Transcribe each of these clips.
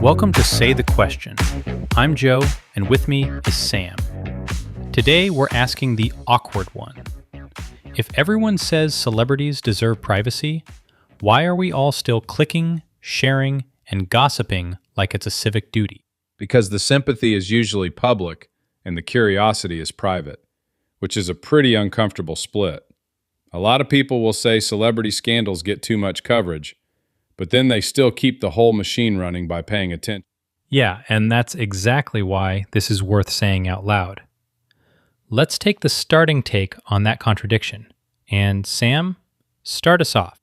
Welcome to Say the Question. I'm Joe, and with me is Sam. Today we're asking the awkward one. If everyone says celebrities deserve privacy, why are we all still clicking, sharing, and gossiping like it's a civic duty? Because the sympathy is usually public and the curiosity is private, which is a pretty uncomfortable split. A lot of people will say celebrity scandals get too much coverage, but then they still keep the whole machine running by paying attention. Yeah, and that's exactly why this is worth saying out loud. Let's take the starting take on that contradiction. And Sam, start us off.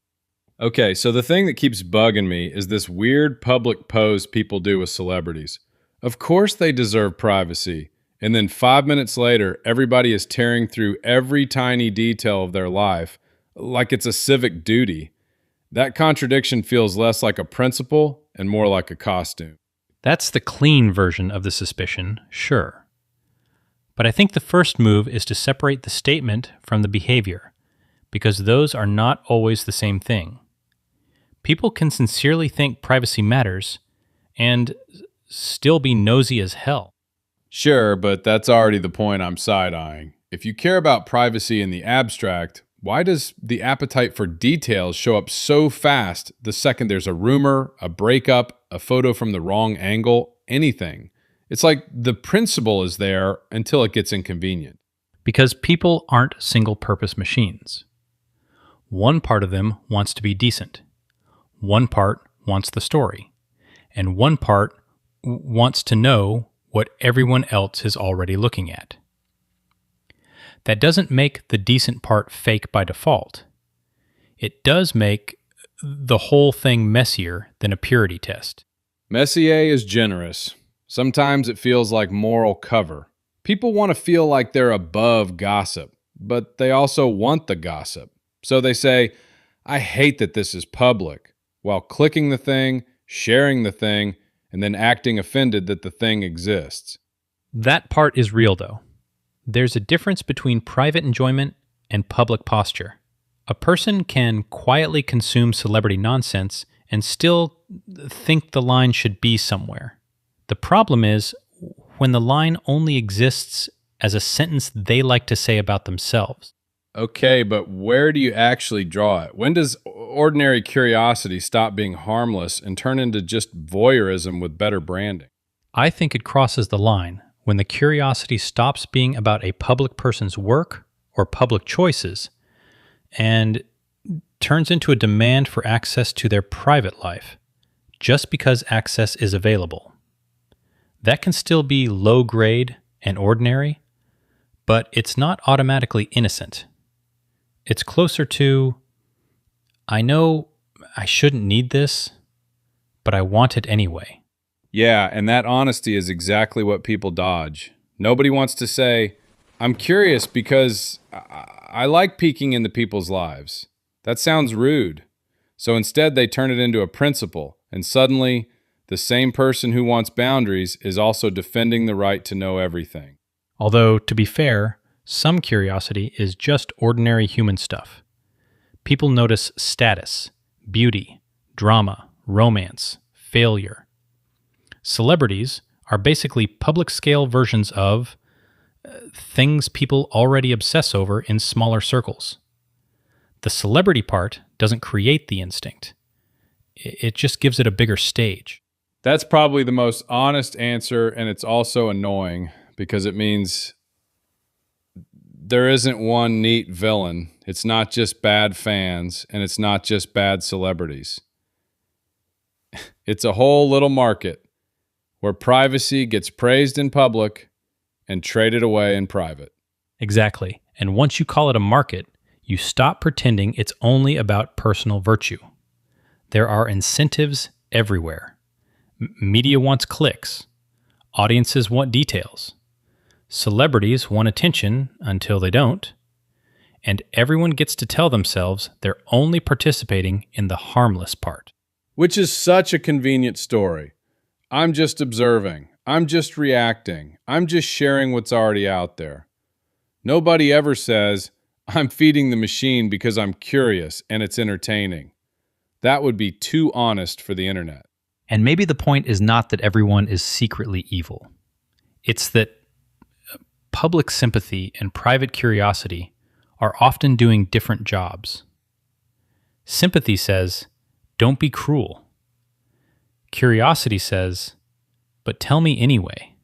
Okay, so the thing that keeps bugging me is this weird public pose people do with celebrities. Of course they deserve privacy. And then 5 minutes later, everybody is tearing through every tiny detail of their life like it's a civic duty. That contradiction feels less like a principle and more like a costume. That's the clean version of the suspicion, sure. But I think the first move is to separate the statement from the behavior, because those are not always the same thing. People can sincerely think privacy matters and still be nosy as hell. Sure, but that's already the point I'm side-eyeing. If you care about privacy in the abstract, why does the appetite for details show up so fast the second there's a rumor, a breakup, a photo from the wrong angle, anything? It's like the principle is there until it gets inconvenient. Because people aren't single-purpose machines. One part of them wants to be decent. One part wants the story. And one part wants to know what everyone else is already looking at. That doesn't make the decent part fake by default. It does make the whole thing messier than a purity test. Messier is generous. Sometimes it feels like moral cover. People want to feel like they're above gossip, but they also want the gossip. So they say, I hate that this is public, while clicking the thing, sharing the thing, and then acting offended that the thing exists. That part is real, though. There's a difference between private enjoyment and public posture. A person can quietly consume celebrity nonsense and still think the line should be somewhere. The problem is when the line only exists as a sentence they like to say about themselves. Okay, but where do you actually draw it? When does ordinary curiosity stop being harmless and turn into just voyeurism with better branding? I think it crosses the line when the curiosity stops being about a public person's work or public choices and turns into a demand for access to their private life, just because access is available. That can still be low grade and ordinary, but it's not automatically innocent. It's closer to, I know I shouldn't need this, but I want it anyway. Yeah, and that honesty is exactly what people dodge. Nobody wants to say, I'm curious because I like peeking into people's lives. That sounds rude. So instead they turn it into a principle, and suddenly the same person who wants boundaries is also defending the right to know everything. Although, to be fair, some curiosity is just ordinary human stuff. People notice status, beauty, drama, romance, failure. Celebrities are basically public-scale versions of things people already obsess over in smaller circles. The celebrity part doesn't create the instinct. It just gives it a bigger stage. That's probably the most honest answer, and it's also annoying because it means there isn't one neat villain. It's not just bad fans, and it's not just bad celebrities. It's a whole little market where privacy gets praised in public and traded away in private. Exactly. And once you call it a market, you stop pretending it's only about personal virtue. There are incentives everywhere. Media wants clicks. Audiences want details. Celebrities want attention until they don't. And everyone gets to tell themselves they're only participating in the harmless part. Which is such a convenient story. I'm just observing. I'm just reacting. I'm just sharing what's already out there. Nobody ever says, I'm feeding the machine because I'm curious and it's entertaining. That would be too honest for the internet. And maybe the point is not that everyone is secretly evil. It's that public sympathy and private curiosity are often doing different jobs. Sympathy says, don't be cruel. Curiosity says, but tell me anyway.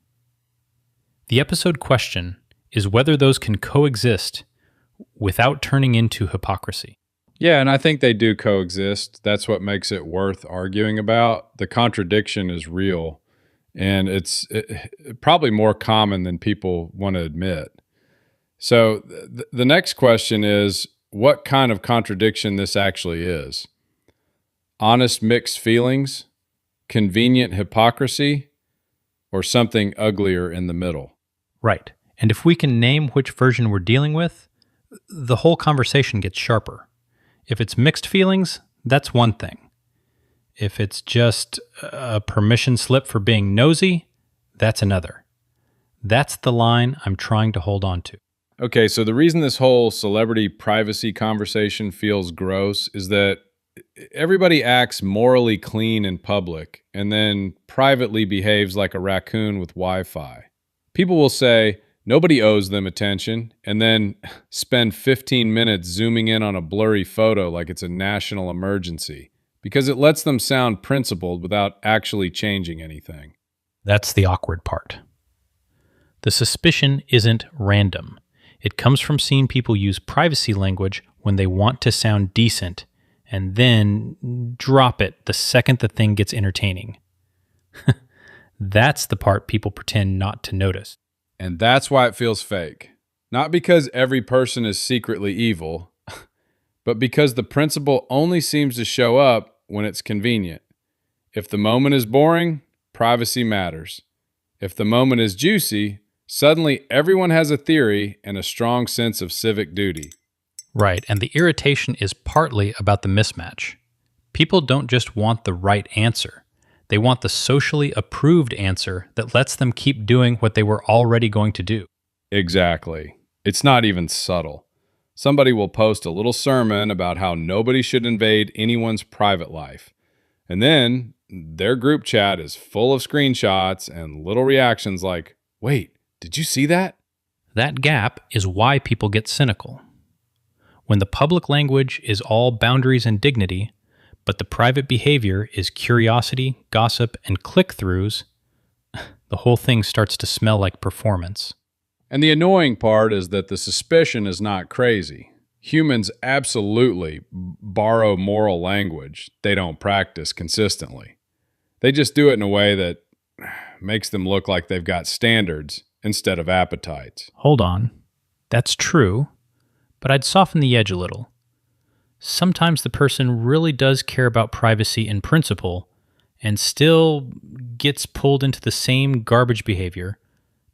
The episode question is whether those can coexist without turning into hypocrisy. Yeah, and I think they do coexist. That's what makes it worth arguing about. The contradiction is real, and it's probably more common than people want to admit. So the next question is what kind of contradiction this actually is. Honest mixed feelings, convenient hypocrisy, or something uglier in the middle. Right. And if we can name which version we're dealing with, the whole conversation gets sharper. If it's mixed feelings, that's one thing. If it's just a permission slip for being nosy, that's another. That's the line I'm trying to hold on to. Okay, so the reason this whole celebrity privacy conversation feels gross is that everybody acts morally clean in public and then privately behaves like a raccoon with Wi-Fi. People will say nobody owes them attention and then spend 15 minutes zooming in on a blurry photo like it's a national emergency because it lets them sound principled without actually changing anything. That's the awkward part. The suspicion isn't random. It comes from seeing people use privacy language when they want to sound decent and then drop it the second the thing gets entertaining. That's the part people pretend not to notice. And that's why it feels fake. Not because every person is secretly evil, but because the principle only seems to show up when it's convenient. If the moment is boring, privacy matters. If the moment is juicy, suddenly everyone has a theory and a strong sense of civic duty. Right, and the irritation is partly about the mismatch. People don't just want the right answer. They want the socially approved answer that lets them keep doing what they were already going to do. Exactly. It's not even subtle. Somebody will post a little sermon about how nobody should invade anyone's private life. And then their group chat is full of screenshots and little reactions like, wait, did you see that? That gap is why people get cynical. When the public language is all boundaries and dignity, but the private behavior is curiosity, gossip, and click-throughs, the whole thing starts to smell like performance. And the annoying part is that the suspicion is not crazy. Humans absolutely borrow moral language they don't practice consistently. They just do it in a way that makes them look like they've got standards instead of appetites. Hold on. That's true, but I'd soften the edge a little. Sometimes the person really does care about privacy in principle and still gets pulled into the same garbage behavior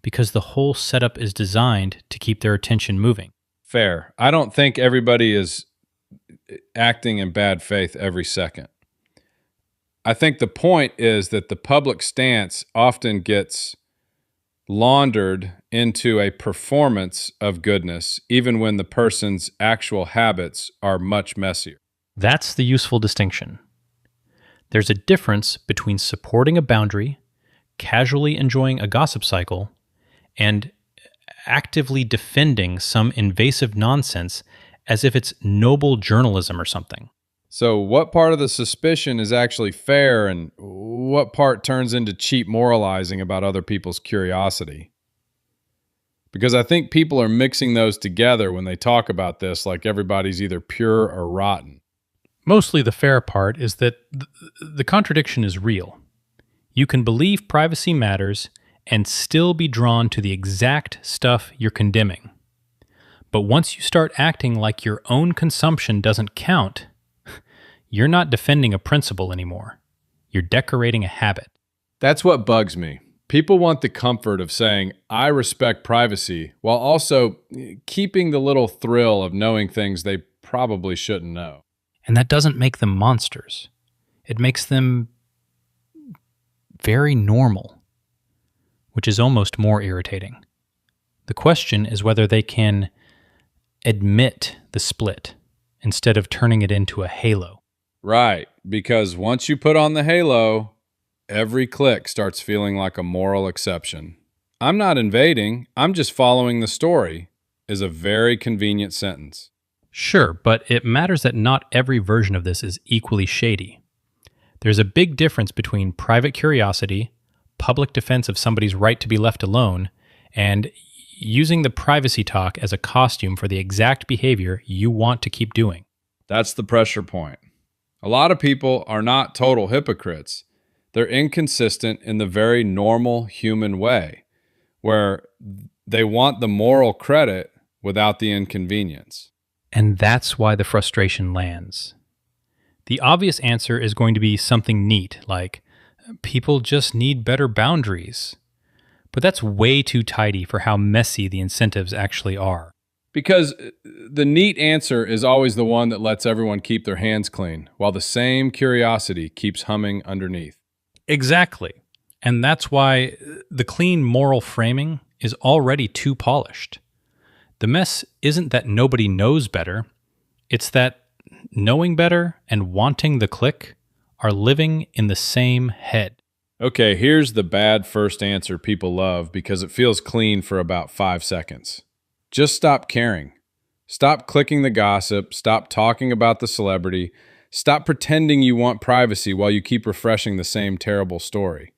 because the whole setup is designed to keep their attention moving. Fair. I don't think everybody is acting in bad faith every second. I think the point is that the public stance often gets laundered into a performance of goodness, even when the person's actual habits are much messier. That's the useful distinction. There's a difference between supporting a boundary, casually enjoying a gossip cycle, and actively defending some invasive nonsense as if it's noble journalism or something. So what part of the suspicion is actually fair and what part turns into cheap moralizing about other people's curiosity? Because I think people are mixing those together when they talk about this like everybody's either pure or rotten. Mostly the fair part is that the contradiction is real. You can believe privacy matters and still be drawn to the exact stuff you're condemning. But once you start acting like your own consumption doesn't count, you're not defending a principle anymore. You're decorating a habit. That's what bugs me. People want the comfort of saying, I respect privacy, while also keeping the little thrill of knowing things they probably shouldn't know. And that doesn't make them monsters. It makes them very normal, which is almost more irritating. The question is whether they can admit the split instead of turning it into a halo. Right, because once you put on the halo, Every click starts feeling like a moral exception. "I'm not invading, I'm just following the story," is a very convenient sentence. Sure, but it matters that not every version of this is equally shady. There's a big difference between private curiosity, public defense of somebody's right to be left alone, and using the privacy talk as a costume for the exact behavior you want to keep doing. That's the pressure point. A lot of people are not total hypocrites. They're inconsistent in the very normal human way, where they want the moral credit without the inconvenience. And that's why the frustration lands. The obvious answer is going to be something neat, like, people just need better boundaries. But that's way too tidy for how messy the incentives actually are. Because the neat answer is always the one that lets everyone keep their hands clean, while the same curiosity keeps humming underneath. Exactly. And that's why the clean moral framing is already too polished. The mess isn't that nobody knows better, it's that knowing better and wanting the click are living in the same head. Okay, here's the bad first answer people love because it feels clean for about 5 seconds. Just stop caring. Stop clicking the gossip. Stop talking about the celebrity. Stop pretending you want privacy while you keep refreshing the same terrible story.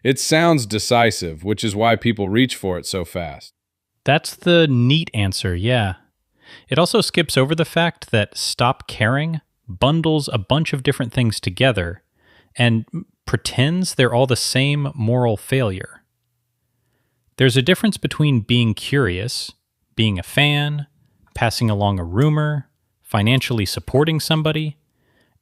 It sounds decisive, which is why people reach for it so fast. That's the neat answer, yeah. It also skips over the fact that stop caring bundles a bunch of different things together and pretends they're all the same moral failure. There's a difference between being curious, being a fan, passing along a rumor, financially supporting somebody,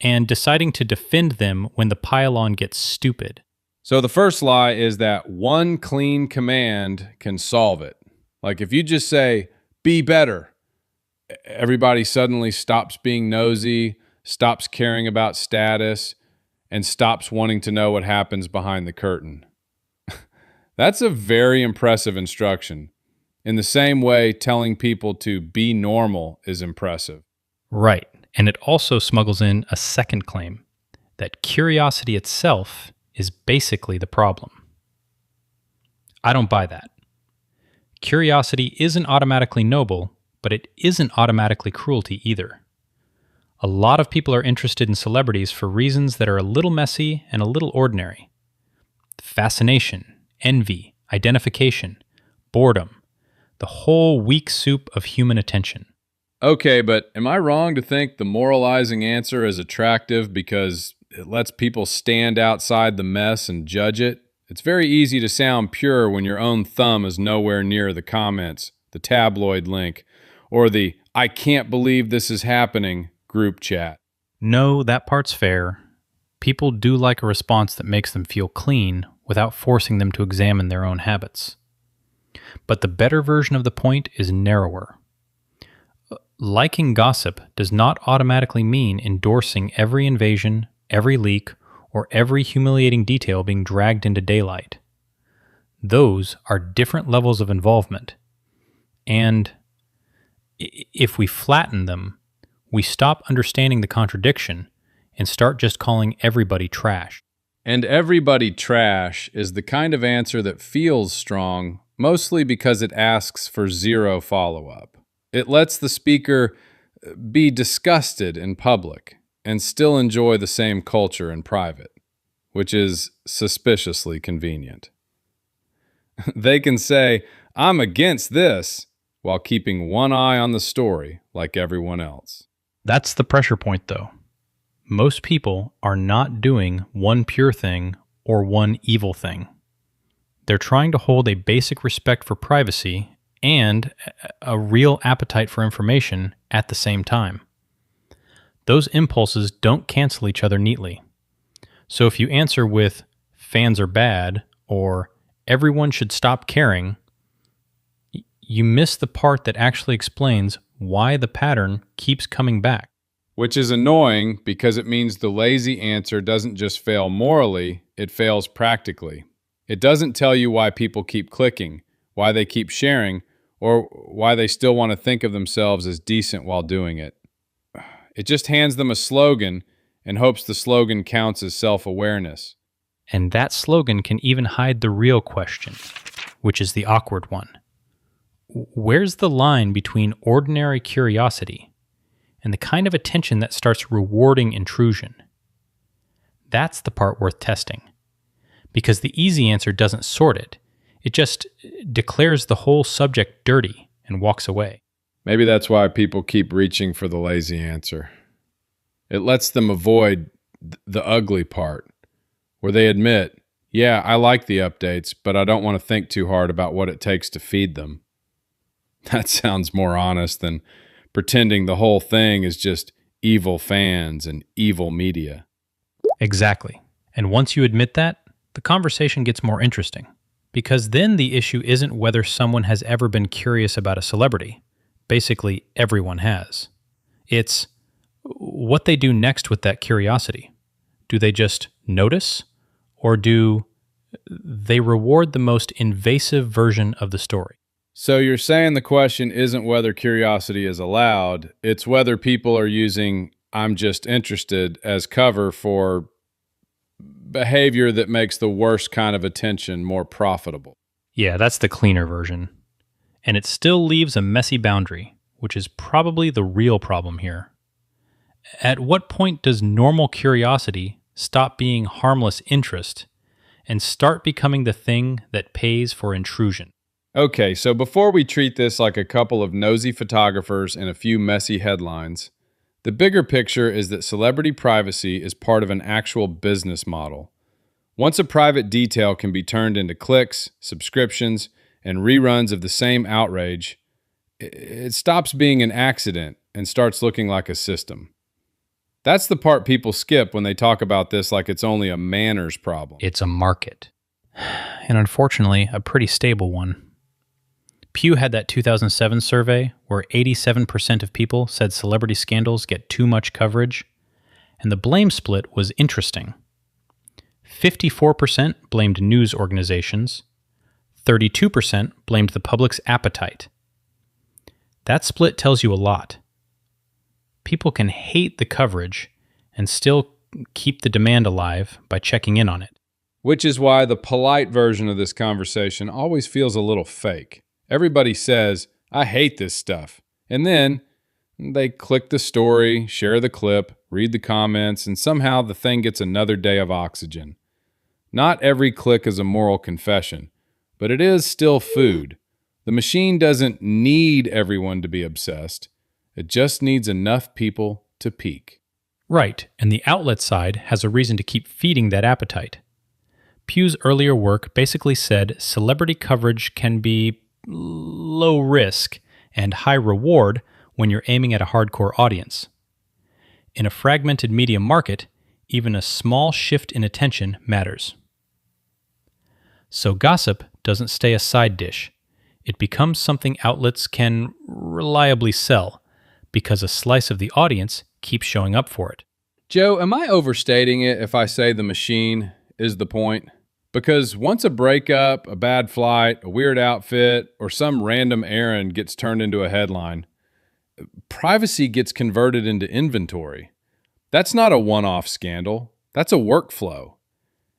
and deciding to defend them when the pile-on gets stupid. So the first lie is that one clean command can solve it. Like if you just say, "Be better," everybody suddenly stops being nosy, stops caring about status, and stops wanting to know what happens behind the curtain. That's a very impressive instruction. In the same way, telling people to be normal is impressive. Right, and it also smuggles in a second claim, that curiosity itself is basically the problem. I don't buy that. Curiosity isn't automatically noble, but it isn't automatically cruelty either. A lot of people are interested in celebrities for reasons that are a little messy and a little ordinary. Fascination, envy, identification, boredom, the whole weak soup of human attention. Okay, but am I wrong to think the moralizing answer is attractive because it lets people stand outside the mess and judge it? It's very easy to sound pure when your own thumb is nowhere near the comments, the tabloid link, or the "I can't believe this is happening" group chat. No, that part's fair. People do like a response that makes them feel clean without forcing them to examine their own habits. But the better version of the point is narrower. Liking gossip does not automatically mean endorsing every invasion, every leak, or every humiliating detail being dragged into daylight. Those are different levels of involvement. And if we flatten them, we stop understanding the contradiction and start just calling everybody trash. And everybody trash is the kind of answer that feels strong, mostly because it asks for zero follow-up. It lets the speaker be disgusted in public and still enjoy the same culture in private, which is suspiciously convenient. They can say, "I'm against this," while keeping one eye on the story like everyone else. That's the pressure point, though. Most people are not doing one pure thing or one evil thing. They're trying to hold a basic respect for privacy and a real appetite for information at the same time. Those impulses don't cancel each other neatly. So if you answer with "fans are bad" or "everyone should stop caring," you miss the part that actually explains why the pattern keeps coming back. Which is annoying because it means the lazy answer doesn't just fail morally, it fails practically. It doesn't tell you why people keep clicking, why they keep sharing, or why they still want to think of themselves as decent while doing it. It just hands them a slogan and hopes the slogan counts as self-awareness. And that slogan can even hide the real question, which is the awkward one. Where's the line between ordinary curiosity and the kind of attention that starts rewarding intrusion? That's the part worth testing, because the easy answer doesn't sort it. It just declares the whole subject dirty and walks away. Maybe that's why people keep reaching for the lazy answer. It lets them avoid the ugly part, where they admit, yeah, I like the updates, but I don't want to think too hard about what it takes to feed them. That sounds more honest than pretending the whole thing is just evil fans and evil media. Exactly. And once you admit that, the conversation gets more interesting. Because then the issue isn't whether someone has ever been curious about a celebrity. Basically, everyone has. It's what they do next with that curiosity. Do they just notice? Or do they reward the most invasive version of the story? So you're saying the question isn't whether curiosity is allowed, it's whether people are using "I'm just interested" as cover for behavior that makes the worst kind of attention more profitable. Yeah, that's the cleaner version. And it still leaves a messy boundary, which is probably the real problem here. At what point does normal curiosity stop being harmless interest and start becoming the thing that pays for intrusion? Okay, so before we treat this like a couple of nosy photographers and a few messy headlines, the bigger picture is that celebrity privacy is part of an actual business model. Once a private detail can be turned into clicks, subscriptions, and reruns of the same outrage, it stops being an accident and starts looking like a system. That's the part people skip when they talk about this like it's only a manners problem. It's a market. And unfortunately, a pretty stable one. Pew had that 2007 survey where 87% of people said celebrity scandals get too much coverage, and the blame split was interesting. 54% blamed news organizations, 32% blamed the public's appetite. That split tells you a lot. People can hate the coverage and still keep the demand alive by checking in on it. Which is why the polite version of this conversation always feels a little fake. Everybody says, I hate this stuff. And then they click the story, share the clip, read the comments, and somehow the thing gets another day of oxygen. Not every click is a moral confession, but it is still food. The machine doesn't need everyone to be obsessed. It just needs enough people to peak. Right, and the outlet side has a reason to keep feeding that appetite. Pew's earlier work basically said celebrity coverage can be low risk and high reward when you're aiming at a hardcore audience. In a fragmented media market, even a small shift in attention matters. So gossip doesn't stay a side dish. It becomes something outlets can reliably sell because a slice of the audience keeps showing up for it. Joe, am I overstating it if I say the machine is the point? Because once a breakup, a bad flight, a weird outfit, or some random errand gets turned into a headline, privacy gets converted into inventory. That's not a one-off scandal. That's a workflow.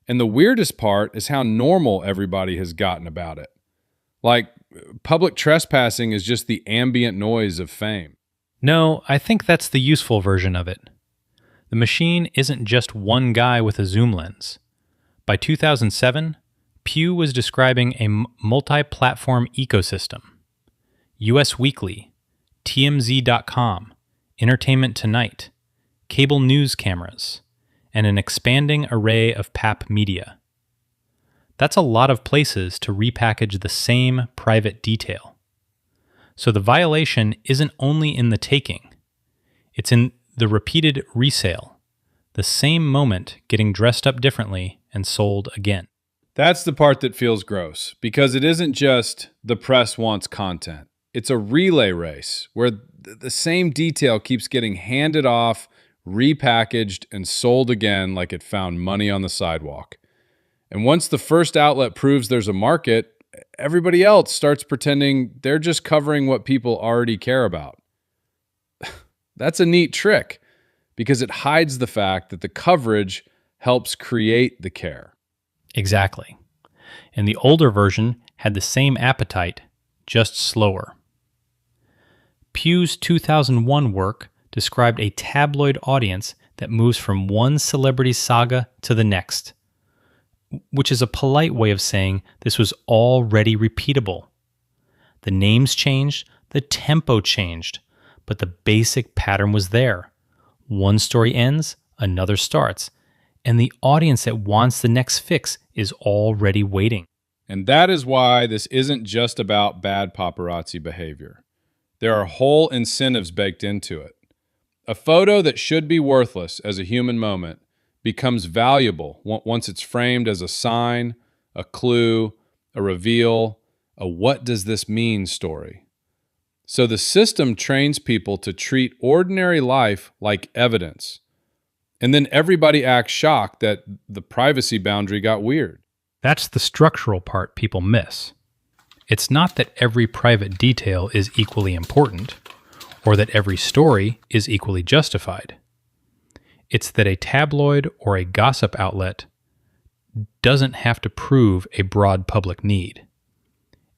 And the weirdest part is how normal everybody has gotten about it. Like, public trespassing is just the ambient noise of fame. No, I think that's the useful version of it. The machine isn't just one guy with a zoom lens. By 2007, Pew was describing a multi-platform ecosystem. US Weekly, TMZ.com, Entertainment Tonight, cable news cameras, and an expanding array of PAP media. That's a lot of places to repackage the same private detail. So the violation isn't only in the taking, it's in the repeated resale, the same moment getting dressed up differently and sold again. That's the part that feels gross, because it isn't just the press wants content. It's a relay race where the same detail keeps getting handed off, repackaged, and sold again like it found money on the sidewalk. And once the first outlet proves there's a market, everybody else starts pretending they're just covering what people already care about. That's a neat trick, because it hides the fact that the coverage helps create the care. Exactly. And the older version had the same appetite, just slower. Pew's 2001 work described a tabloid audience that moves from one celebrity saga to the next, which is a polite way of saying this was already repeatable. The names changed, the tempo changed, but the basic pattern was there. One story ends, another starts, and the audience that wants the next fix is already waiting. And that is why this isn't just about bad paparazzi behavior. There are whole incentives baked into it. A photo that should be worthless as a human moment becomes valuable once it's framed as a sign, a clue, a reveal, a what does this mean story. So the system trains people to treat ordinary life like evidence. And then everybody acts shocked that the privacy boundary got weird. That's the structural part people miss. It's not that every private detail is equally important, or that every story is equally justified. It's that a tabloid or a gossip outlet doesn't have to prove a broad public need.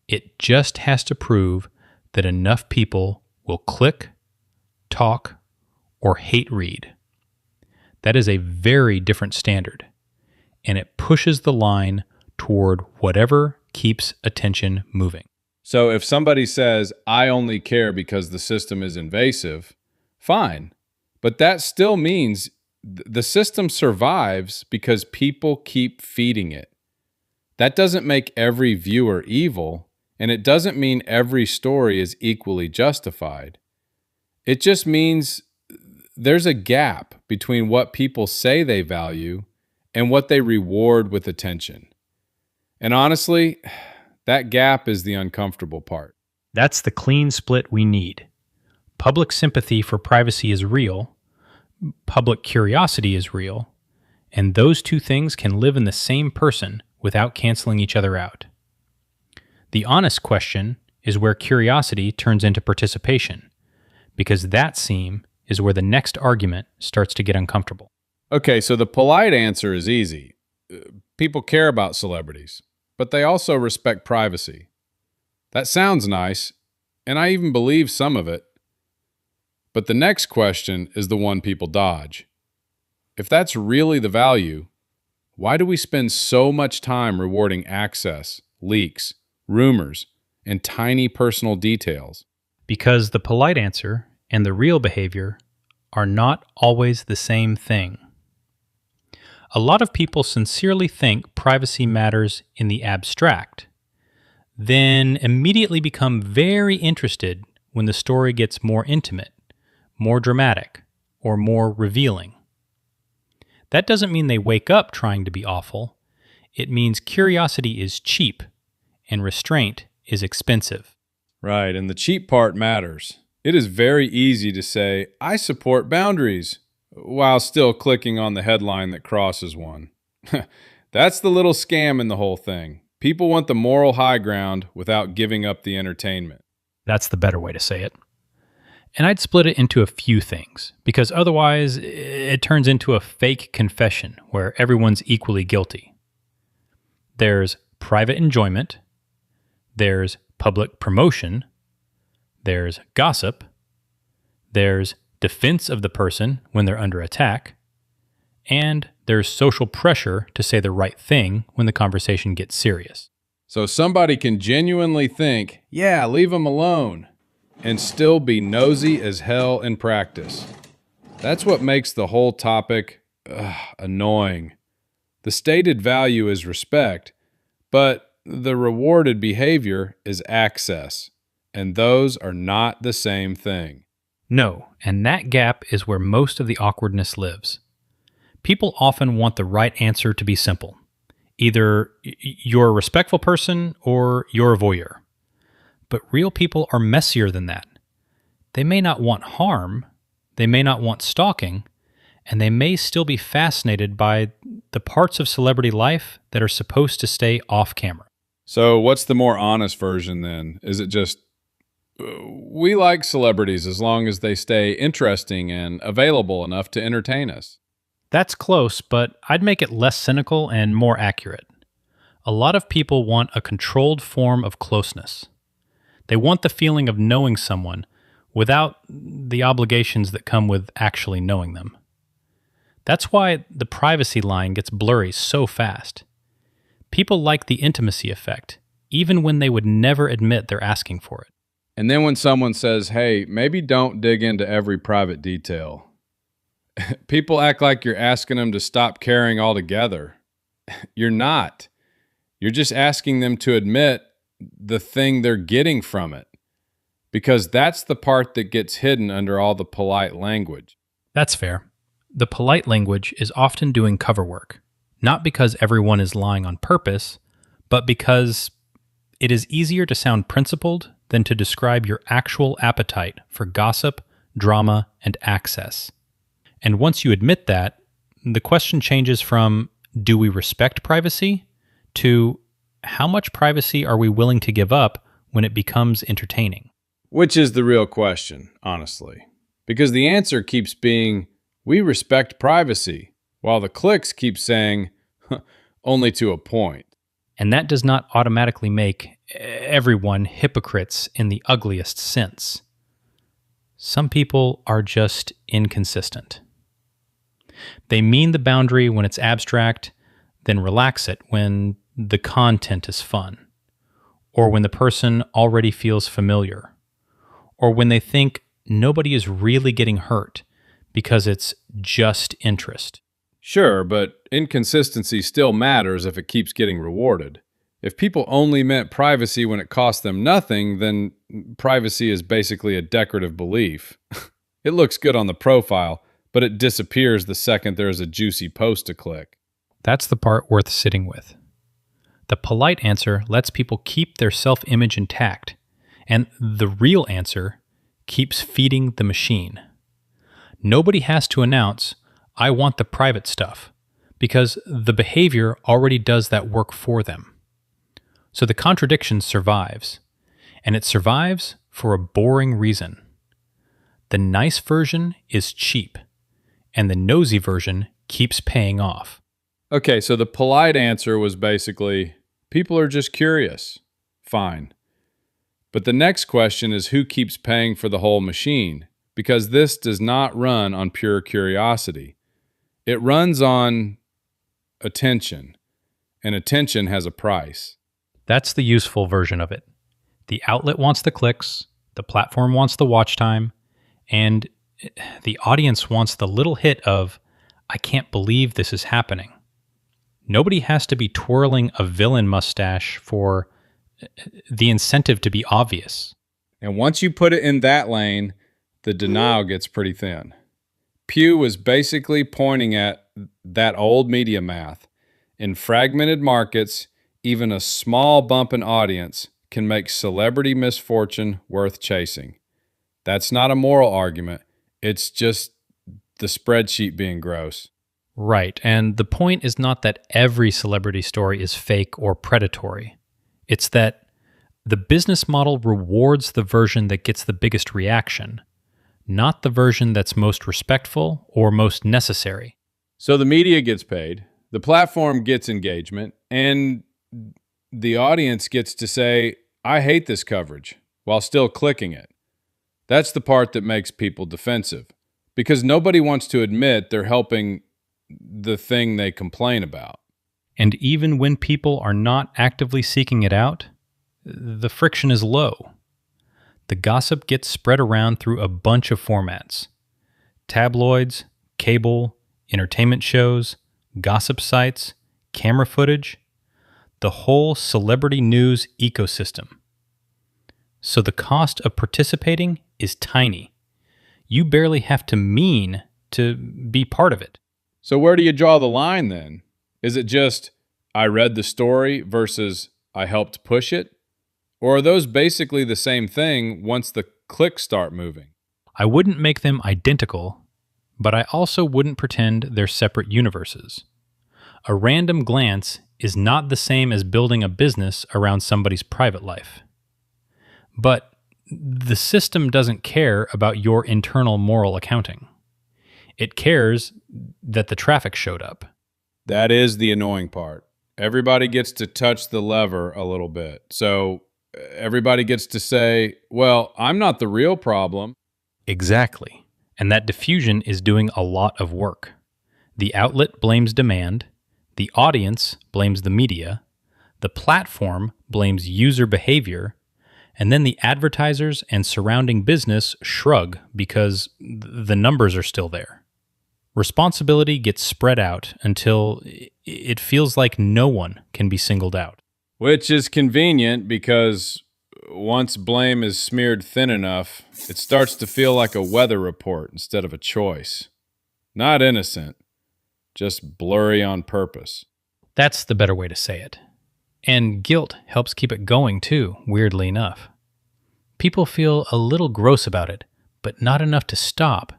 It just has to prove that enough people will click, talk, or hate read. That is a very different standard, and it pushes the line toward whatever keeps attention moving. So if somebody says, I only care because the system is invasive, fine. But that still means the system survives because people keep feeding it. That doesn't make every viewer evil, and it doesn't mean every story is equally justified. It just means there's a gap between what people say they value and what they reward with attention. And honestly, that gap is the uncomfortable part. That's the clean split we need. Public sympathy for privacy is real, public curiosity is real, and those two things can live in the same person without canceling each other out. The honest question is where curiosity turns into participation, because that seam is where the next argument starts to get uncomfortable. Okay, so the polite answer is easy. People care about celebrities, but they also respect privacy. That sounds nice, and I even believe some of it. But the next question is the one people dodge. If that's really the value, why do we spend so much time rewarding access, leaks, rumors, and tiny personal details? Because the polite answer and the real behavior are not always the same thing. A lot of people sincerely think privacy matters in the abstract, then immediately become very interested when the story gets more intimate, more dramatic, or more revealing. That doesn't mean they wake up trying to be awful. It means curiosity is cheap and restraint is expensive. Right, and the cheap part matters. It is very easy to say, I support boundaries, while still clicking on the headline that crosses one. That's the little scam in the whole thing. People want the moral high ground without giving up the entertainment. That's the better way to say it. And I'd split it into a few things, because otherwise it turns into a fake confession where everyone's equally guilty. There's private enjoyment, there's public promotion, there's gossip, there's defense of the person when they're under attack, and there's social pressure to say the right thing when the conversation gets serious. So somebody can genuinely think, yeah, leave them alone, and still be nosy as hell in practice. That's what makes the whole topic annoying. The stated value is respect, but the rewarded behavior is access, and those are not the same thing. No, and that gap is where most of the awkwardness lives. People often want the right answer to be simple. Either you're a respectful person or you're a voyeur. But real people are messier than that. They may not want harm, they may not want stalking, and they may still be fascinated by the parts of celebrity life that are supposed to stay off camera. So what's the more honest version then? Is it just, we like celebrities as long as they stay interesting and available enough to entertain us? That's close, but I'd make it less cynical and more accurate. A lot of people want a controlled form of closeness. They want the feeling of knowing someone without the obligations that come with actually knowing them. That's why the privacy line gets blurry so fast. People like the intimacy effect, even when they would never admit they're asking for it. And then when someone says, hey, maybe don't dig into every private detail, people act like you're asking them to stop caring altogether. You're not. You're just asking them to admit the thing they're getting from it, because that's the part that gets hidden under all the polite language. That's fair. The polite language is often doing cover work, not because everyone is lying on purpose, but because it is easier to sound principled than to describe your actual appetite for gossip, drama, and access. And once you admit that, the question changes from, do we respect privacy, to how much privacy are we willing to give up when it becomes entertaining? Which is the real question, honestly. Because the answer keeps being, we respect privacy, while the clicks keep saying, only to a point. And that does not automatically make everyone hypocrites in the ugliest sense. Some people are just inconsistent. They mean the boundary when it's abstract, then relax it when the content is fun, or when the person already feels familiar, or when they think nobody is really getting hurt because it's just interest. Sure, but inconsistency still matters if it keeps getting rewarded. If people only meant privacy when it cost them nothing, then privacy is basically a decorative belief. It looks good on the profile, but it disappears the second there is a juicy post to click. That's the part worth sitting with. The polite answer lets people keep their self-image intact, and the real answer keeps feeding the machine. Nobody has to announce, I want the private stuff, because the behavior already does that work for them. So the contradiction survives, and it survives for a boring reason. The nice version is cheap, and the nosy version keeps paying off. Okay, so the polite answer was basically, people are just curious. Fine. But the next question is, who keeps paying for the whole machine? Because this does not run on pure curiosity. It runs on attention, and attention has a price. That's the useful version of it. The outlet wants the clicks, the platform wants the watch time, and the audience wants the little hit of, I can't believe this is happening. Nobody has to be twirling a villain mustache for the incentive to be obvious. And once you put it in that lane, the denial gets pretty thin. Pew was basically pointing at that old media math. In fragmented markets, even a small bump in audience can make celebrity misfortune worth chasing. That's not a moral argument. It's just the spreadsheet being gross. Right, and the point is not that every celebrity story is fake or predatory. It's that the business model rewards the version that gets the biggest reaction, not the version that's most respectful or most necessary. So the media gets paid, the platform gets engagement, and the audience gets to say, I hate this coverage, while still clicking it. That's the part that makes people defensive, because nobody wants to admit they're helping the thing they complain about. And even when people are not actively seeking it out, the friction is low. The gossip gets spread around through a bunch of formats: tabloids, cable, entertainment shows, gossip sites, camera footage, the whole celebrity news ecosystem. So the cost of participating is tiny. You barely have to mean to be part of it. So where do you draw the line then? Is it just, I read the story versus I helped push it? Or are those basically the same thing once the clicks start moving? I wouldn't make them identical, but I also wouldn't pretend they're separate universes. A random glance is not the same as building a business around somebody's private life. But the system doesn't care about your internal moral accounting. It cares that the traffic showed up. That is the annoying part. Everybody gets to touch the lever a little bit. So everybody gets to say, well, I'm not the real problem. Exactly. And that diffusion is doing a lot of work. The outlet blames demand, the audience blames the media, the platform blames user behavior, and then the advertisers and surrounding business shrug because the numbers are still there. Responsibility gets spread out until it feels like no one can be singled out. Which is convenient because once blame is smeared thin enough, it starts to feel like a weather report instead of a choice. Not innocent, just blurry on purpose. That's the better way to say it. And guilt helps keep it going too, weirdly enough. People feel a little gross about it, but not enough to stop.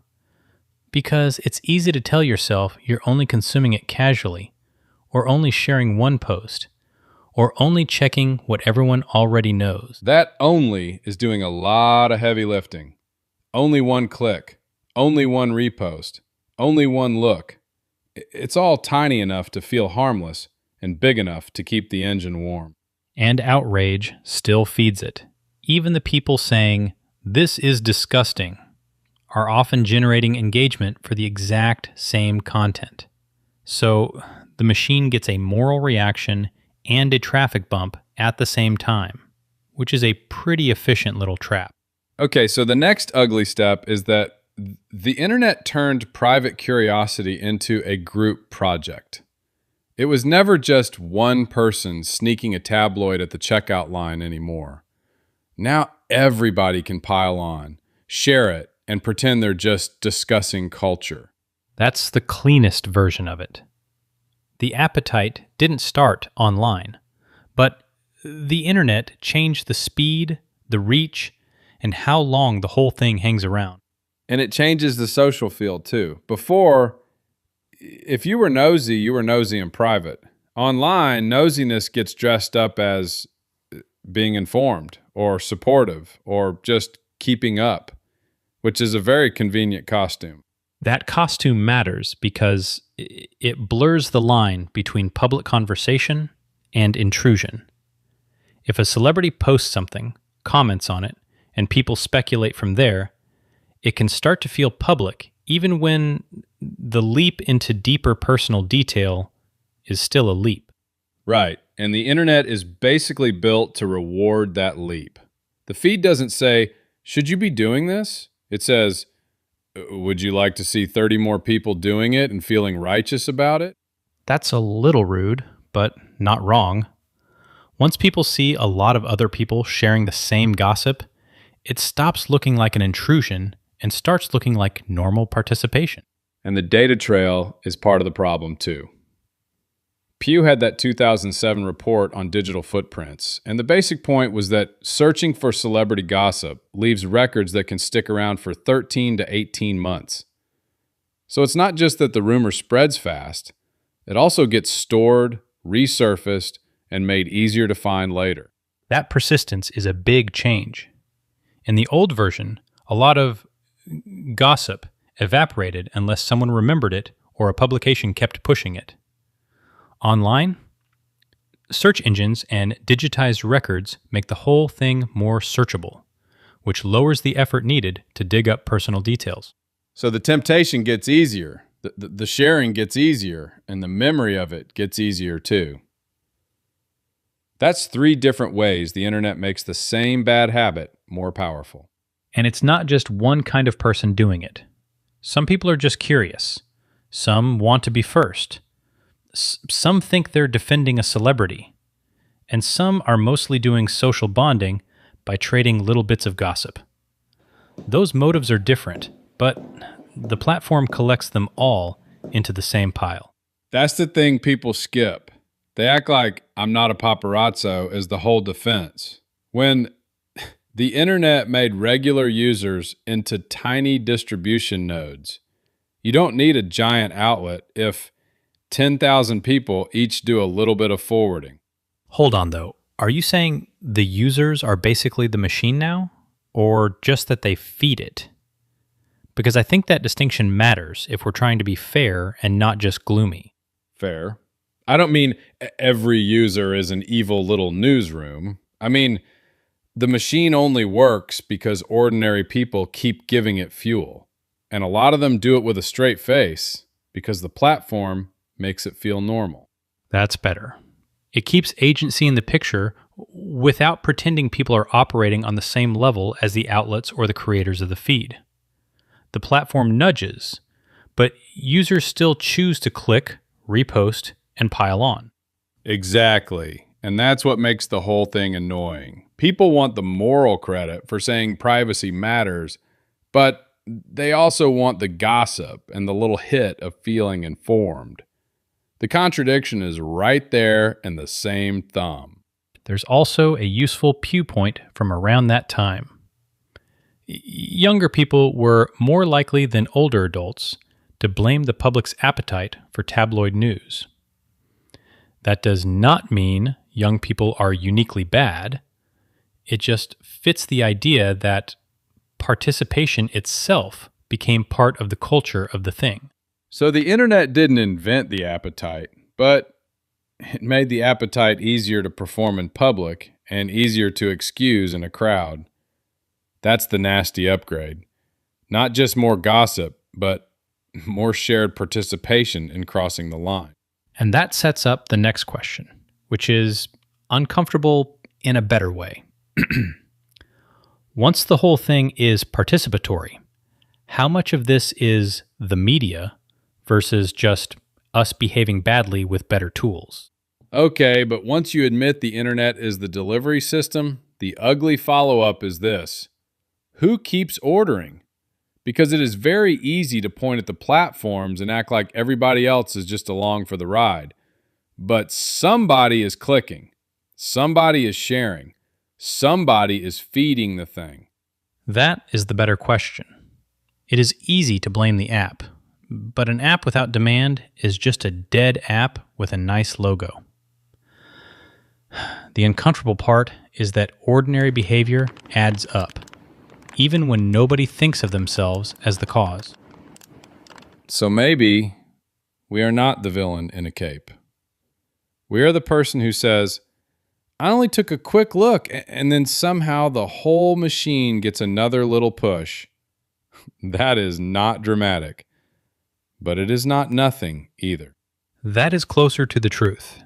Because it's easy to tell yourself you're only consuming it casually, or only sharing one post, or only checking what everyone already knows. That only is doing a lot of heavy lifting. Only one click, only one repost, only one look. It's all tiny enough to feel harmless and big enough to keep the engine warm. And outrage still feeds it. Even the people saying, "This is disgusting," are often generating engagement for the exact same content. So the machine gets a moral reaction and a traffic bump at the same time, which is a pretty efficient little trap. Okay, so the next ugly step is that the internet turned private curiosity into a group project. It was never just one person sneaking a tabloid at the checkout line anymore. Now everybody can pile on, share it, and pretend they're just discussing culture. That's the cleanest version of it. The appetite didn't start online, but the internet changed the speed, the reach, and how long the whole thing hangs around. And it changes the social field too. Before, if you were nosy in private. Online, nosiness gets dressed up as being informed or supportive or just keeping up, which is a very convenient costume. That costume matters because it blurs the line between public conversation and intrusion. If a celebrity posts something, comments on it, and people speculate from there, it can start to feel public even when the leap into deeper personal detail is still a leap. Right, and the internet is basically built to reward that leap. The feed doesn't say, "Should you be doing this?" It says, "Would you like to see 30 more people doing it and feeling righteous about it?" That's a little rude, but not wrong. Once people see a lot of other people sharing the same gossip, it stops looking like an intrusion and starts looking like normal participation. And the data trail is part of the problem too. Pew had that 2007 report on digital footprints, and the basic point was that searching for celebrity gossip leaves records that can stick around for 13 to 18 months. So it's not just that the rumor spreads fast, it also gets stored, resurfaced, and made easier to find later. That persistence is a big change. In the old version, a lot of gossip evaporated unless someone remembered it or a publication kept pushing it. Online, search engines and digitized records make the whole thing more searchable, which lowers the effort needed to dig up personal details. So the temptation gets easier, the sharing gets easier, and the memory of it gets easier too. That's 3 different ways the internet makes the same bad habit more powerful. And it's not just one kind of person doing it. Some people are just curious. Some want to be first. Some think they're defending a celebrity. And some are mostly doing social bonding by trading little bits of gossip. Those motives are different, but the platform collects them all into the same pile. That's the thing people skip. They act like "I'm not a paparazzo" is the whole defense. When the internet made regular users into tiny distribution nodes, you don't need a giant outlet if 10,000 people each do a little bit of forwarding. Hold on, though. Are you saying the users are basically the machine now, or just that they feed it? Because I think that distinction matters if we're trying to be fair and not just gloomy. Fair. I don't mean every user is an evil little newsroom. I mean, the machine only works because ordinary people keep giving it fuel. And a lot of them do it with a straight face because the platform makes it feel normal. That's better. It keeps agency in the picture without pretending people are operating on the same level as the outlets or the creators of the feed. The platform nudges, but users still choose to click, repost, and pile on. Exactly. And that's what makes the whole thing annoying. People want the moral credit for saying privacy matters, but they also want the gossip and the little hit of feeling informed. The contradiction is right there in the same thumb. There's also a useful Pew point from around that time. Younger people were more likely than older adults to blame the public's appetite for tabloid news. That does not mean young people are uniquely bad. It just fits the idea that participation itself became part of the culture of the thing. So the internet didn't invent the appetite, but it made the appetite easier to perform in public and easier to excuse in a crowd. That's the nasty upgrade. Not just more gossip, but more shared participation in crossing the line. And that sets up the next question, which is uncomfortable in a better way. Once the whole thing is participatory, how much of this is the media versus just us behaving badly with better tools? Okay, but once you admit the internet is the delivery system, the ugly follow-up is this. Who keeps ordering? Because it is very easy to point at the platforms and act like everybody else is just along for the ride. But somebody is clicking. Somebody is sharing. Somebody is feeding the thing. That is the better question. It is easy to blame the app, but an app without demand is just a dead app with a nice logo. The uncomfortable part is that ordinary behavior adds up, even when nobody thinks of themselves as the cause. So maybe we are not the villain in a cape. We are the person who says, I only took a quick look, and then somehow the whole machine gets another little push. That is not dramatic, but it is not nothing either. That is closer to the truth.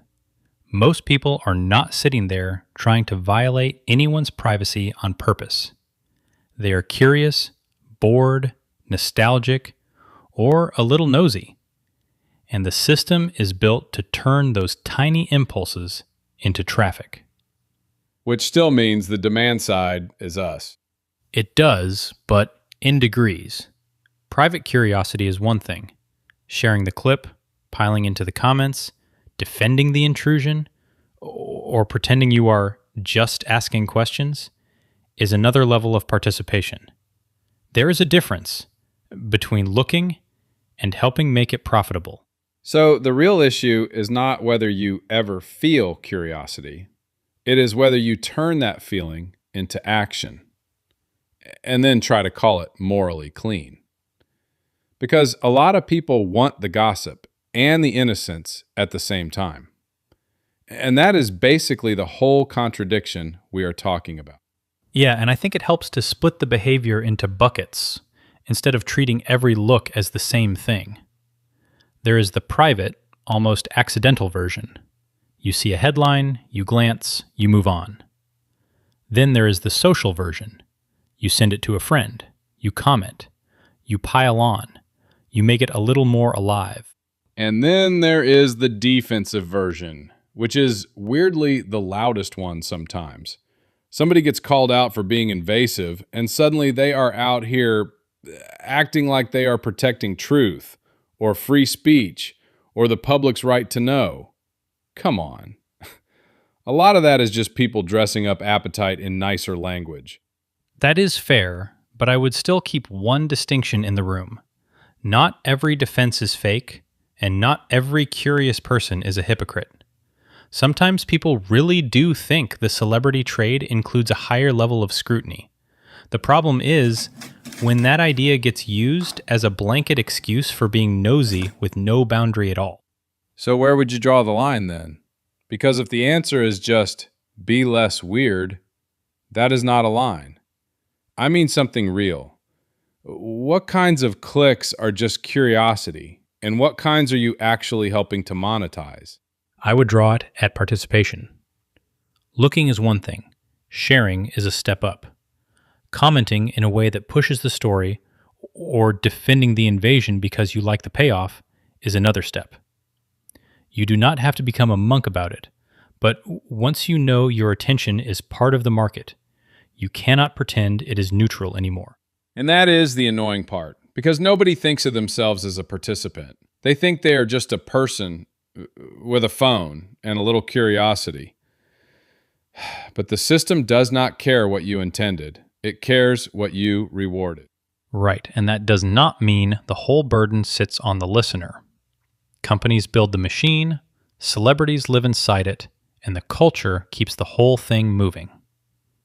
Most people are not sitting there trying to violate anyone's privacy on purpose. They are curious, bored, nostalgic, or a little nosy. And the system is built to turn those tiny impulses into traffic. Which still means the demand side is us. It does, but in degrees. Private curiosity is one thing. Sharing the clip, piling into the comments, defending the intrusion, or pretending you are just asking questions is another level of participation. There is a difference between looking and helping make it profitable. So the real issue is not whether you ever feel curiosity. It is whether you turn that feeling into action and then try to call it morally clean. Because a lot of people want the gossip and the innocence at the same time. And that is basically the whole contradiction we are talking about. Yeah, and I think it helps to split the behavior into buckets instead of treating every look as the same thing. There is the private, almost accidental version. You see a headline, you glance, you move on. Then there is the social version. You send it to a friend, you comment, you pile on, you make it a little more alive. And then there is the defensive version, which is weirdly the loudest one sometimes. Somebody gets called out for being invasive, and suddenly they are out here acting like they are protecting truth, or free speech, or the public's right to know. Come on. A lot of that is just people dressing up appetite in nicer language. That is fair, but I would still keep one distinction in the room. Not every defense is fake, and not every curious person is a hypocrite. Sometimes people really do think the celebrity trade includes a higher level of scrutiny. The problem is when that idea gets used as a blanket excuse for being nosy with no boundary at all. So where would you draw the line then? Because if the answer is just be less weird, that is not a line. I mean something real. What kinds of clicks are just curiosity, and what kinds are you actually helping to monetize? I would draw it at participation. Looking is one thing. Sharing is a step up. Commenting in a way that pushes the story or defending the invasion because you like the payoff is another step. You do not have to become a monk about it, but once you know your attention is part of the market, you cannot pretend it is neutral anymore. And that is the annoying part, because nobody thinks of themselves as a participant. They think they are just a person with a phone and a little curiosity. But the system does not care what you intended. It cares what you rewarded. Right, and that does not mean the whole burden sits on the listener. Companies build the machine, celebrities live inside it, and the culture keeps the whole thing moving.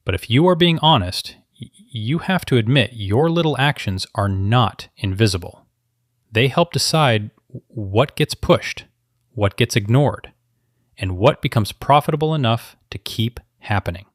But if you are being honest, you have to admit your little actions are not invisible. They help decide what gets pushed, what gets ignored, and what becomes profitable enough to keep happening.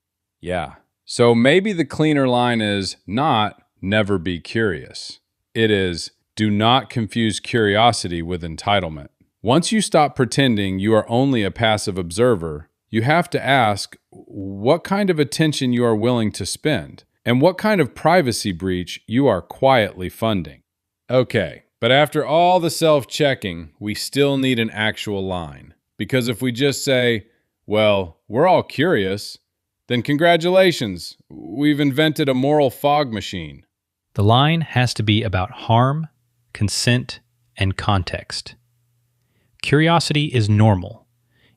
Yeah. So maybe the cleaner line is not never be curious. It is do not confuse curiosity with entitlement. Once you stop pretending you are only a passive observer, you have to ask what kind of attention you are willing to spend and what kind of privacy breach you are quietly funding. Okay, but after all the self-checking, we still need an actual line. Because if we just say, well, we're all curious, then congratulations, we've invented a moral fog machine. The line has to be about harm, consent, and context. Curiosity is normal.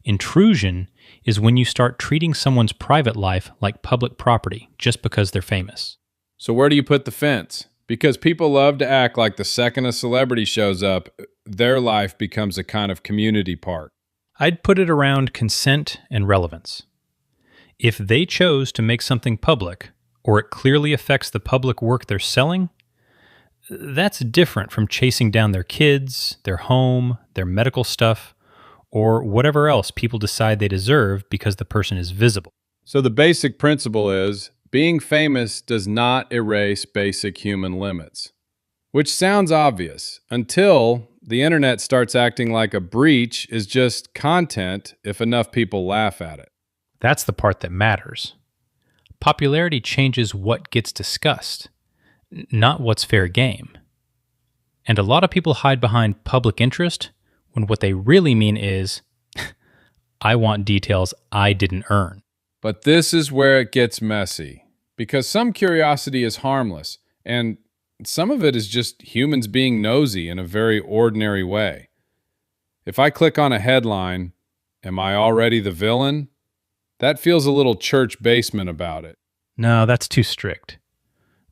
Intrusion is when you start treating someone's private life like public property just because they're famous. So where do you put the fence? Because people love to act like the second a celebrity shows up, their life becomes a kind of community park. I'd put it around consent and relevance. If they chose to make something public, or it clearly affects the public work they're selling, that's different from chasing down their kids, their home, their medical stuff, or whatever else people decide they deserve because the person is visible. So the basic principle is being famous does not erase basic human limits, which sounds obvious until the internet starts acting like a breach is just content if enough people laugh at it. That's the part that matters. Popularity changes what gets discussed, not what's fair game. And a lot of people hide behind public interest when what they really mean is, I want details I didn't earn. But this is where it gets messy, because some curiosity is harmless, and some of it is just humans being nosy in a very ordinary way. If I click on a headline, am I already the villain? That feels a little church basement about it. No, that's too strict.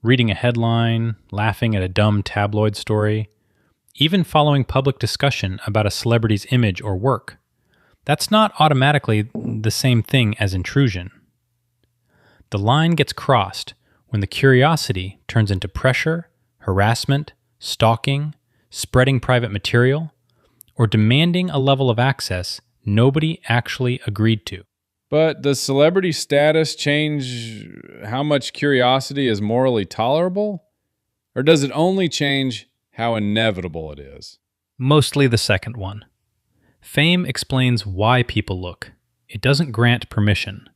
Reading a headline, laughing at a dumb tabloid story, even following public discussion about a celebrity's image or work, that's not automatically the same thing as intrusion. The line gets crossed when the curiosity turns into pressure, harassment, stalking, spreading private material, or demanding a level of access nobody actually agreed to. But does celebrity status change how much curiosity is morally tolerable? Or does it only change how inevitable it is? Mostly the second one. Fame explains why people look. It doesn't grant permission.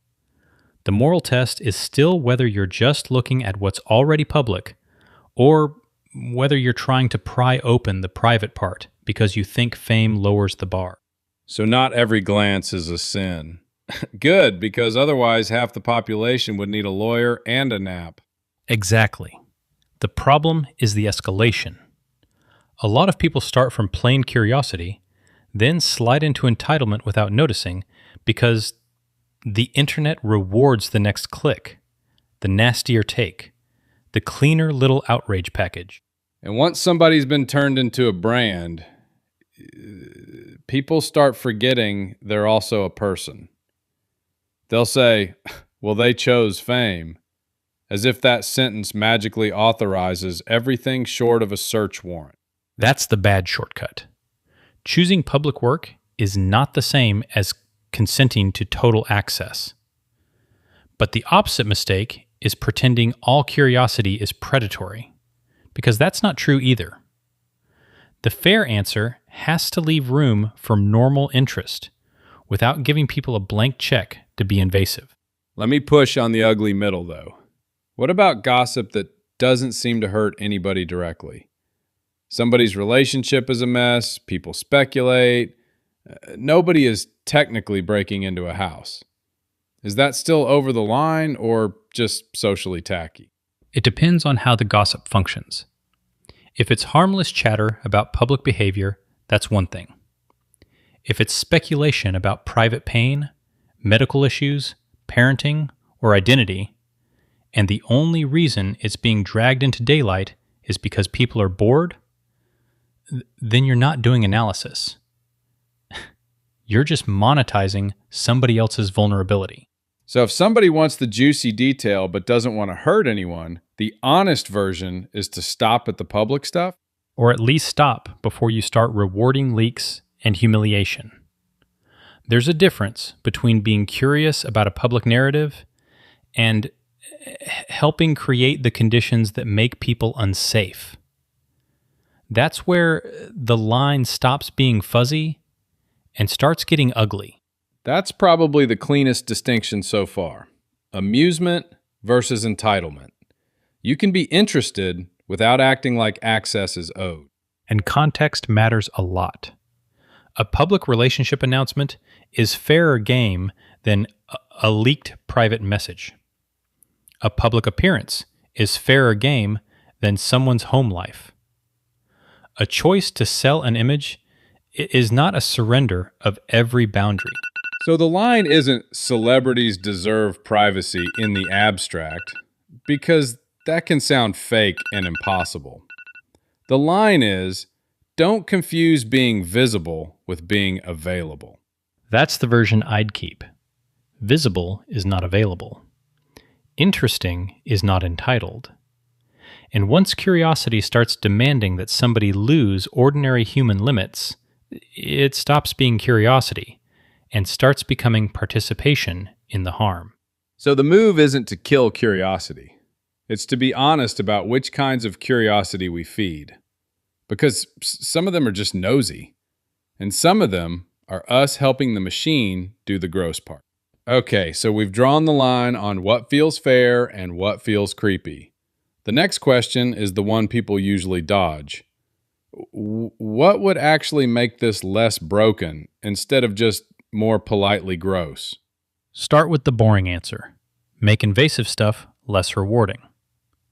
The moral test is still whether you're just looking at what's already public, or whether you're trying to pry open the private part because you think fame lowers the bar. So not every glance is a sin. Good, because otherwise half the population would need a lawyer and a nap. Exactly. The problem is the escalation. A lot of people start from plain curiosity, then slide into entitlement without noticing because the internet rewards the next click, the nastier take, the cleaner little outrage package. And once somebody's been turned into a brand, people start forgetting they're also a person. They'll say, well, they chose fame, as if that sentence magically authorizes everything short of a search warrant. That's the bad shortcut. Choosing public work is not the same as consenting to total access. But the opposite mistake is pretending all curiosity is predatory, because that's not true either. The fair answer has to leave room for normal interest without giving people a blank check to be invasive. Let me push on the ugly middle, though. What about gossip that doesn't seem to hurt anybody directly? Somebody's relationship is a mess, people speculate. Nobody is technically breaking into a house. Is that still over the line or just socially tacky? It depends on how the gossip functions. If it's harmless chatter about public behavior, that's one thing. If it's speculation about private pain, medical issues, parenting, or identity, and the only reason it's being dragged into daylight is because people are bored, then you're not doing analysis. You're just monetizing somebody else's vulnerability. So if somebody wants the juicy detail but doesn't want to hurt anyone, the honest version is to stop at the public stuff? Or at least stop before you start rewarding leaks and humiliation. There's a difference between being curious about a public narrative and helping create the conditions that make people unsafe. That's where the line stops being fuzzy and starts getting ugly. That's probably the cleanest distinction so far. Amusement versus entitlement. You can be interested without acting like access is owed. And context matters a lot. A public relationship announcement is fairer game than a leaked private message. A public appearance is fairer game than someone's home life. A choice to sell an image is not a surrender of every boundary. So the line isn't celebrities deserve privacy in the abstract, because that can sound fake and impossible. The line is, don't confuse being visible with being available. That's the version I'd keep. Visible is not available. Interesting is not entitled. And once curiosity starts demanding that somebody lose ordinary human limits, it stops being curiosity and starts becoming participation in the harm. So the move isn't to kill curiosity. It's to be honest about which kinds of curiosity we feed. Because some of them are just nosy, and some of them are us helping the machine do the gross part. Okay, so we've drawn the line on what feels fair and what feels creepy. The next question is the one people usually dodge. What would actually make this less broken instead of just more politely gross? Start with the boring answer. Make invasive stuff less rewarding.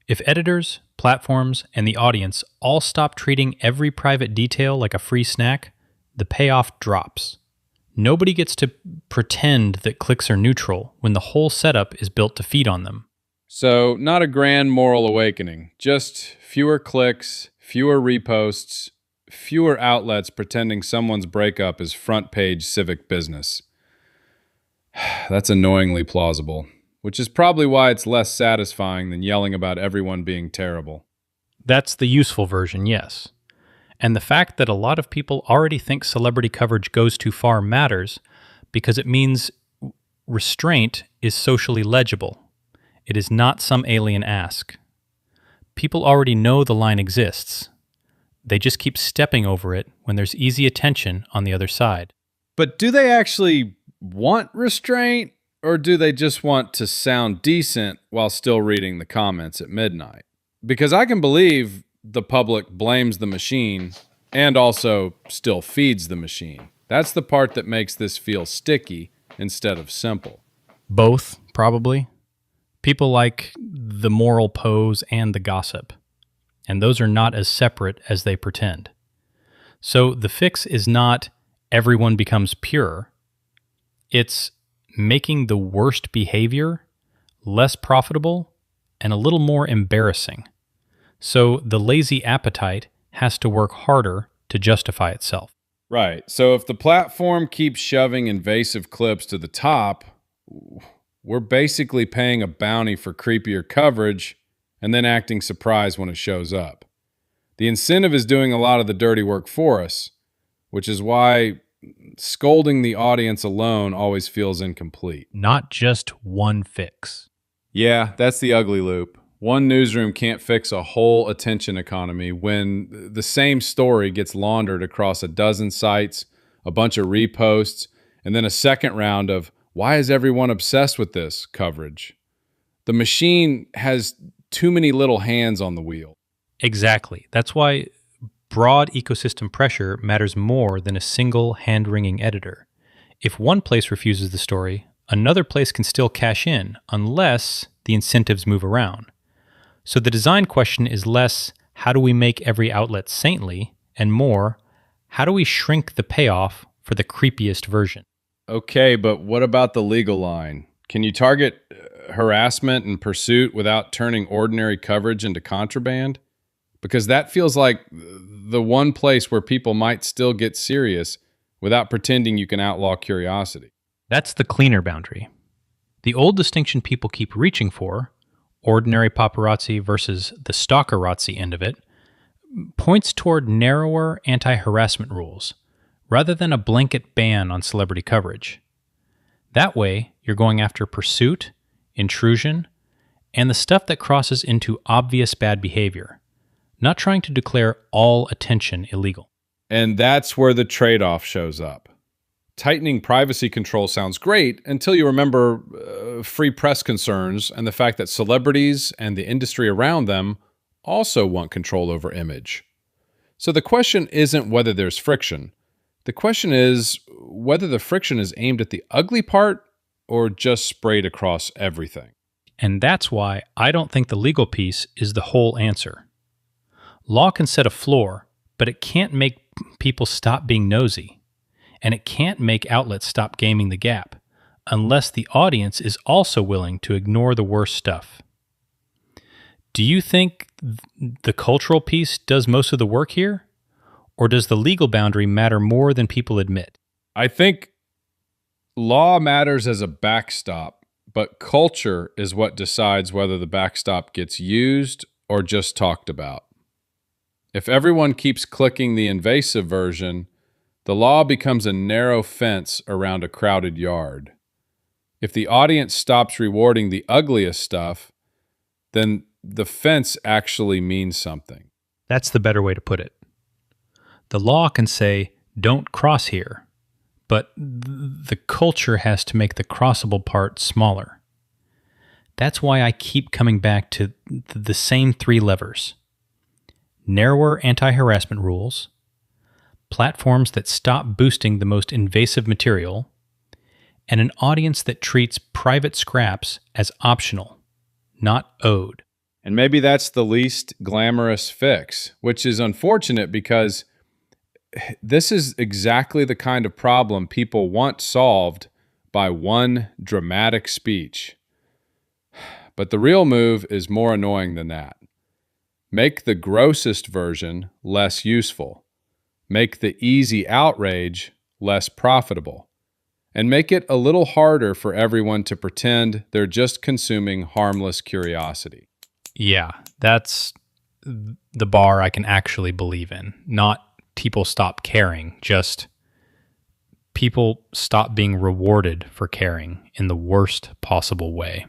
If editors, platforms, and the audience all stop treating every private detail like a free snack, the payoff drops. Nobody gets to pretend that clicks are neutral when the whole setup is built to feed on them. So, not a grand moral awakening, just fewer clicks, fewer reposts, fewer outlets pretending someone's breakup is front-page civic business. That's annoyingly plausible, which is probably why it's less satisfying than yelling about everyone being terrible. That's the useful version, yes. And the fact that a lot of people already think celebrity coverage goes too far matters because it means restraint is socially legible. It is not some alien ask. People already know the line exists. They just keep stepping over it when there's easy attention on the other side. But do they actually want restraint, or do they just want to sound decent while still reading the comments at midnight? Because I can believe the public blames the machine and also still feeds the machine. That's the part that makes this feel sticky instead of simple. Both, probably. People like the moral pose and the gossip, and those are not as separate as they pretend. So the fix is not everyone becomes pure. It's making the worst behavior less profitable and a little more embarrassing. So the lazy appetite has to work harder to justify itself. Right. So if the platform keeps shoving invasive clips to the top, we're basically paying a bounty for creepier coverage and then acting surprised when it shows up. The incentive is doing a lot of the dirty work for us, which is why scolding the audience alone always feels incomplete. Not just one fix. Yeah, that's the ugly loop. One newsroom can't fix a whole attention economy when the same story gets laundered across a dozen sites, a bunch of reposts, and then a second round of "why is everyone obsessed with this" coverage. The machine has too many little hands on the wheel. Exactly. That's why broad ecosystem pressure matters more than a single hand-wringing editor. If one place refuses the story, another place can still cash in unless the incentives move around. So the design question is less, how do we make every outlet saintly, and more, how do we shrink the payoff for the creepiest version? Okay, but what about the legal line? Can you target harassment and pursuit without turning ordinary coverage into contraband? Because that feels like the one place where people might still get serious without pretending you can outlaw curiosity. That's the cleaner boundary. The old distinction people keep reaching for, ordinary paparazzi versus the stalkerazzi end of it, points toward narrower anti-harassment rules, rather than a blanket ban on celebrity coverage. That way, you're going after pursuit, intrusion, and the stuff that crosses into obvious bad behavior, not trying to declare all attention illegal. And that's where the trade-off shows up. Tightening privacy control sounds great until you remember free press concerns and the fact that celebrities and the industry around them also want control over image. So the question isn't whether there's friction. The question is whether the friction is aimed at the ugly part or just sprayed across everything. And that's why I don't think the legal piece is the whole answer. Law can set a floor, but it can't make people stop being nosy. And it can't make outlets stop gaming the gap, unless the audience is also willing to ignore the worst stuff. Do you think the cultural piece does most of the work here? Or does the legal boundary matter more than people admit? I think law matters as a backstop, but culture is what decides whether the backstop gets used or just talked about. If everyone keeps clicking the invasive version, the law becomes a narrow fence around a crowded yard. If the audience stops rewarding the ugliest stuff, then the fence actually means something. That's the better way to put it. The law can say, don't cross here, but the culture has to make the crossable part smaller. That's why I keep coming back to the same three levers. Narrower anti-harassment rules, platforms that stop boosting the most invasive material, and an audience that treats private scraps as optional, not owed. And maybe that's the least glamorous fix, which is unfortunate because this is exactly the kind of problem people want solved by one dramatic speech. But the real move is more annoying than that. Make the grossest version less useful. Make the easy outrage less profitable. And make it a little harder for everyone to pretend they're just consuming harmless curiosity. Yeah, that's the bar I can actually believe in. Not people stop caring, just people stop being rewarded for caring in the worst possible way.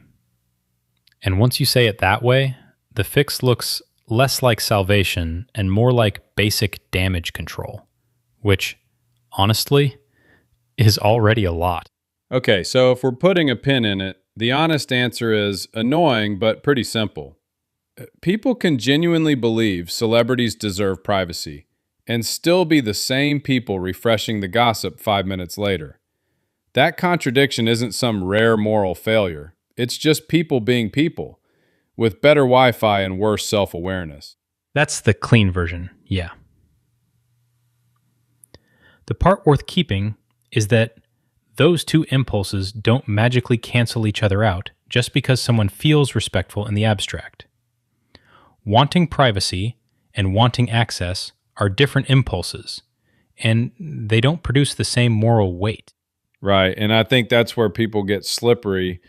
And once you say it that way, the fix looks less like salvation and more like basic damage control, which, honestly, is already a lot. Okay, so if we're putting a pin in it, the honest answer is annoying but pretty simple. People can genuinely believe celebrities deserve privacy and still be the same people refreshing the gossip 5 minutes later. That contradiction isn't some rare moral failure. It's just people being people, with better Wi-Fi and worse self-awareness. That's the clean version, yeah. The part worth keeping is that those two impulses don't magically cancel each other out just because someone feels respectful in the abstract. Wanting privacy and wanting access are different impulses, and they don't produce the same moral weight. Right, and I think that's where people get slippery.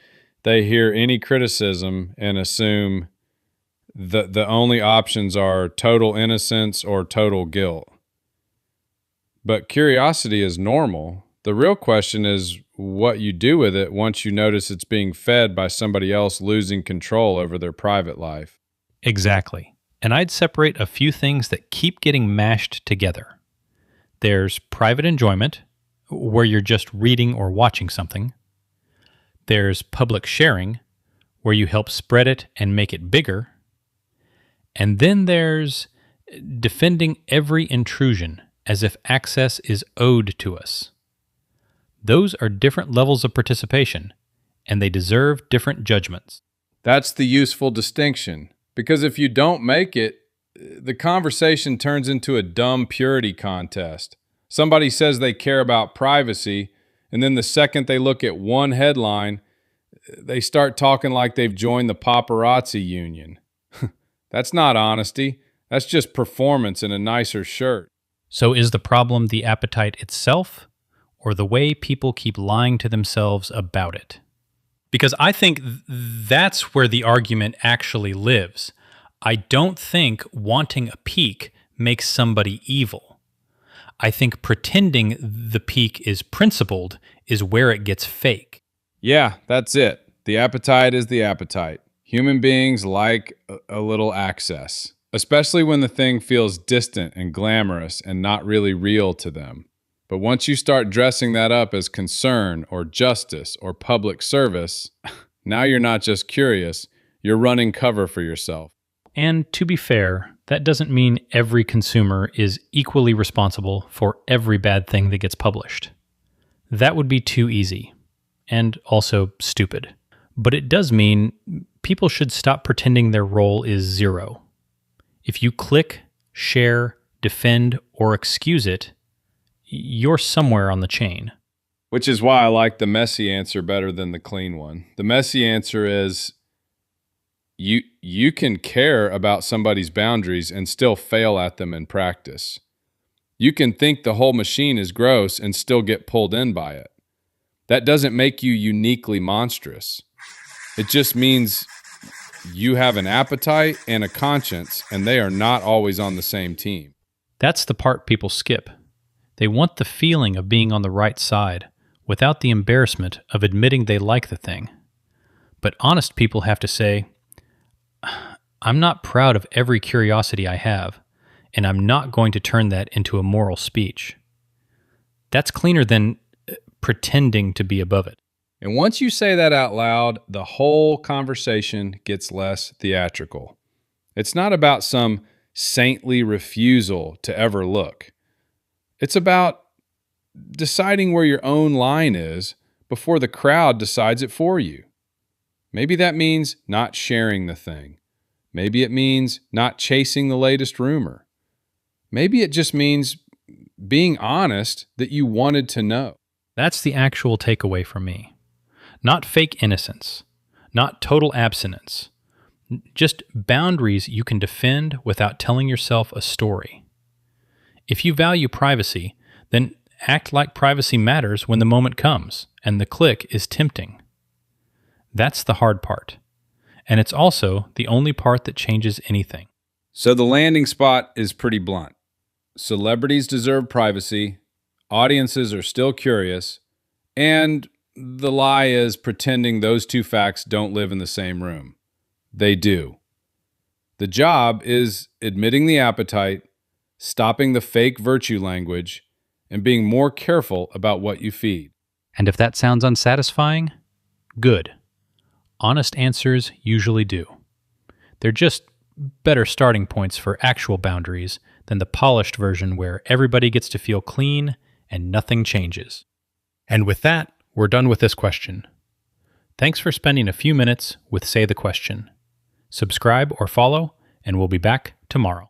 They hear any criticism and assume the only options are total innocence or total guilt. But curiosity is normal. The real question is what you do with it once you notice it's being fed by somebody else losing control over their private life. Exactly. And I'd separate a few things that keep getting mashed together. There's private enjoyment, where you're just reading or watching something. There's public sharing, where you help spread it and make it bigger. And then there's defending every intrusion as if access is owed to us. Those are different levels of participation, and they deserve different judgments. That's the useful distinction, because if you don't make it, the conversation turns into a dumb purity contest. Somebody says they care about privacy, and then the second they look at one headline, they start talking like they've joined the paparazzi union. That's not honesty. That's just performance in a nicer shirt. So is the problem the appetite itself, or the way people keep lying to themselves about it? Because I think that's where the argument actually lives. I don't think wanting a peak makes somebody evil. I think pretending the peak is principled is where it gets fake. Yeah, that's it. The appetite is the appetite. Human beings like a little access, especially when the thing feels distant and glamorous and not really real to them. But once you start dressing that up as concern or justice or public service, now you're not just curious, you're running cover for yourself. And to be fair, that doesn't mean every consumer is equally responsible for every bad thing that gets published. That would be too easy, and also stupid. But it does mean people should stop pretending their role is zero. If you click, share, defend, or excuse it, you're somewhere on the chain. Which is why I like the messy answer better than the clean one. The messy answer is you can care about somebody's boundaries and still fail at them in practice. You can think the whole machine is gross and still get pulled in by it. That doesn't make you uniquely monstrous. It just means you have an appetite and a conscience, and they are not always on the same team. That's the part people skip. They want the feeling of being on the right side without the embarrassment of admitting they like the thing. But honest people have to say, I'm not proud of every curiosity I have, and I'm not going to turn that into a moral speech. That's cleaner than pretending to be above it. And once you say that out loud, the whole conversation gets less theatrical. It's not about some saintly refusal to ever look. It's about deciding where your own line is before the crowd decides it for you. Maybe that means not sharing the thing. Maybe it means not chasing the latest rumor. Maybe it just means being honest that you wanted to know. That's the actual takeaway from me. Not fake innocence, not total abstinence, just boundaries you can defend without telling yourself a story. If you value privacy, then act like privacy matters when the moment comes and the click is tempting. That's the hard part. And it's also the only part that changes anything. So the landing spot is pretty blunt. Celebrities deserve privacy, audiences are still curious, and the lie is pretending those two facts don't live in the same room. They do. The job is admitting the appetite, stopping the fake virtue language, and being more careful about what you feed. And if that sounds unsatisfying, good. Honest answers usually do. They're just better starting points for actual boundaries than the polished version where everybody gets to feel clean and nothing changes. And with that, we're done with this question. Thanks for spending a few minutes with Say the Question. Subscribe or follow, and we'll be back tomorrow.